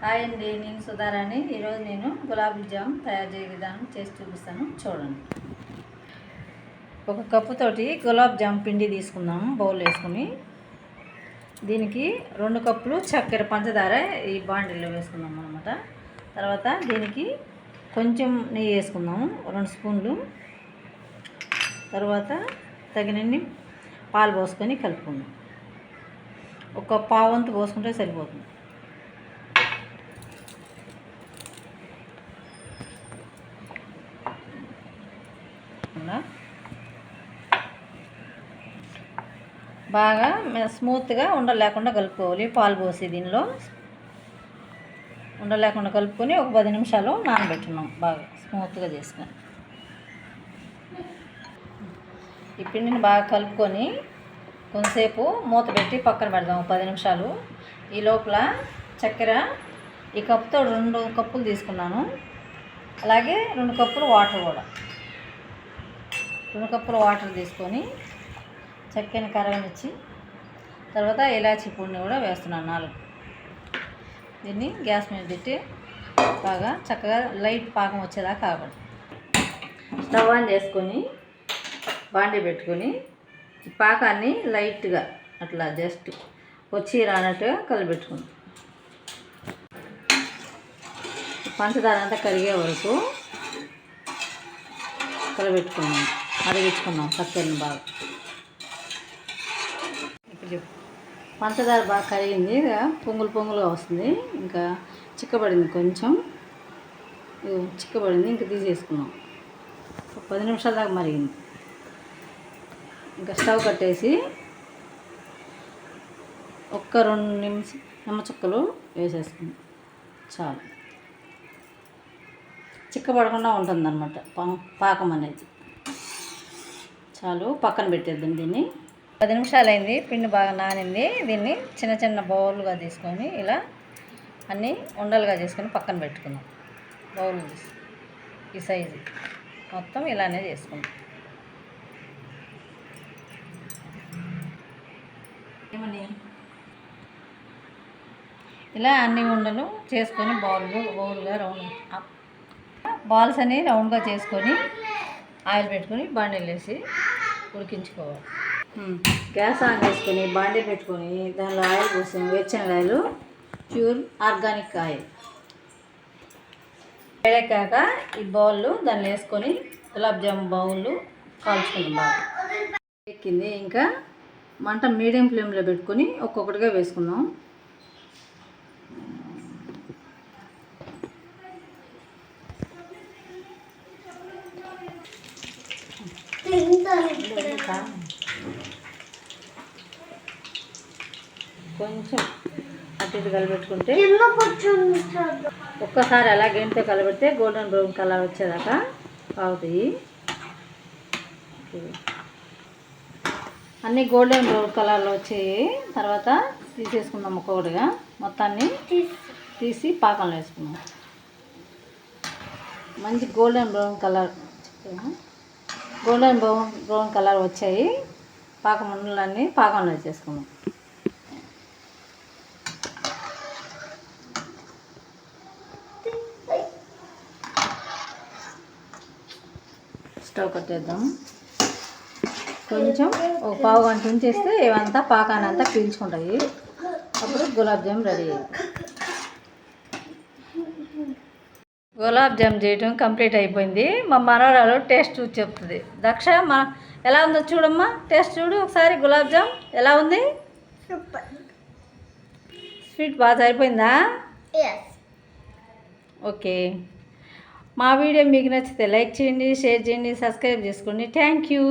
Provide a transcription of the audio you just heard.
Hi అండి, నేను సుధారాణి. ఈరోజు నేను గులాబీ జామ్ తయారు చేసే విధానం చేసి చూపిస్తాను, చూడండి. ఒక కప్పుతోటి గులాబ్ జామ్ పిండి తీసుకుందాము, బౌల్ వేసుకుని. దీనికి 2 కప్పులు చక్కెర పంచదార ఈ బాండిల్లో వేసుకుందాం అనమాట. తర్వాత దీనికి కొంచెం నెయ్యి వేసుకుందాము, 2 స్పూన్లు. తర్వాత తగినన్ని పాలు పోసుకొని కలుపుకుందాం. ఒక పావంతు పోసుకుంటే సరిపోతుంది. బాగా స్మూత్గా ఉండలేకుండా కలుపుకోవాలి. పాలు పోసి దీనిలో ఉండలేకుండా కలుపుకొని ఒక 10 నిమిషాలు నానబెట్టున్నాం, బాగా స్మూత్గా చేసుకొని. ఈ పిండిని బాగా కలుపుకొని కొంతసేపు మూత పెట్టి పక్కన పెడదాం, 10 నిమిషాలు. ఈ లోపల చక్కెర ఈ కప్పుతో 2 కప్పులు తీసుకున్నాను. అలాగే 2 కప్పులు వాటర్ కూడా, 2 కప్పులు వాటర్ తీసుకొని చక్కెరని కరగనిచ్చి, తర్వాత ఇలాచీ పొడిని కూడా వేస్తున్నాను 4. దీన్ని గ్యాస్ మీద పెట్టి బాగా చక్కగా లైట్ పాకం వచ్చేదాకా కావాలి. స్టవ్ ఆన్ చేసుకొని బాండీ పెట్టుకొని ఈ పాకాన్ని లైట్గా అట్లా జస్ట్ వచ్చి రానట్టుగా కలిపెట్టుకుందాం. పంచదార అంతా కరిగే వరకు కలిపెట్టుకున్నాం, మరిగించుకున్నాం చక్కెరని బాగా. ఇప్పుడు పంచదార బాగా కరిగింది, పొంగులుగా వస్తుంది. ఇంకా చిక్కబడింది, కొంచెం చిక్కబడింది. ఇంకా తీసేసుకున్నాం. 10 నిమిషాల దాకా మరిగింది. ఇంకా స్టవ్ కట్టేసి ఒక్క 2 నిమ్మ చుక్కలు వేసేసుకుందాం, చాలు. చిక్కబడకుండా ఉంటుందన్నమాట పాకం అనేది. చాలు, పక్కన పెట్టేద్దాం దీన్ని. 10 నిమిషాలు అయింది, పిండి బాగా నానింది. దీన్ని చిన్న చిన్న బౌల్గా తీసుకొని ఇలా అన్నీ ఉండలుగా చేసుకొని పక్కన పెట్టుకుందాం. బౌల్ ఈ సైజు మొత్తం ఇలానే చేసుకుందాం. ఇలా అన్ని ఉండలు చేసుకొని బౌల్గా రౌండ్ బాల్స్ అని రౌండ్గా చేసుకొని ఆయిల్ పెట్టుకొని బాండీలు వేసి ఉడికించుకోవాలి. గ్యాస్ ఆన్ చేసుకొని బాండీ పెట్టుకొని దానిలో ఆయిల్ పోసాం, వేరుశనగకాయలు, ప్యూర్ ఆర్గానిక్ ఆయిల్ వేడెక్కాక ఈ బౌళ్ళు దాన్ని వేసుకొని గులాబ్ జామ్ బౌళ్ళు కాల్చుకుందాం. బాగా ఎక్కింది. ఇంకా మంట మీడియం ఫ్లేమ్లో పెట్టుకొని ఒక్కొక్కటిగా వేసుకుందాం. కొంచెం అటు ఇటు కలిపెట్టుకుంటే ఒక్కసారి అలా గేమ్తో కలిపెడితే గోల్డెన్ బ్రౌన్ కలర్ వచ్చేదాకా అవుతాయి. అన్నీ గోల్డెన్ బ్రౌన్ కలర్లో వచ్చాయి. తర్వాత తీసేసుకుందాం ఒక్కొక్కటిగా. మొత్తాన్ని తీసి పాకంలో వేసుకుందాం. మంచి గోల్డెన్ బ్రౌన్ కలర్ వచ్చాయి. పాకం ఉండలన్నీ పాకంలో వేసేసుకుందాం. స్టవ్ కట్టేద్దాం. కొంచెం ఒక పావు గంట ఉంచేస్తే ఇవంతా పాకాన్ని అంతా పీల్చుకుంటాయి. అప్పుడు గులాబ్ జామ్ రెడీ అయ్యింది. గులాబ్ జామ్ చేయటం కంప్లీట్ అయిపోయింది. మా మనవరాలు టేస్ట్ చూసి చెప్తుంది. దక్ష ఎలా ఉందో చూడమ్మా, టేస్ట్ చూడు ఒకసారి. గులాబ్ జామ్ ఎలా ఉంది? స్వీట్ బాగా సరిపోయిందా? ఓకే. మా వీడియో మీకు నచ్చితే లైక్ చేయండి, షేర్ చేయండి, సబ్స్క్రైబ్ చేసుకోండి. Thank you.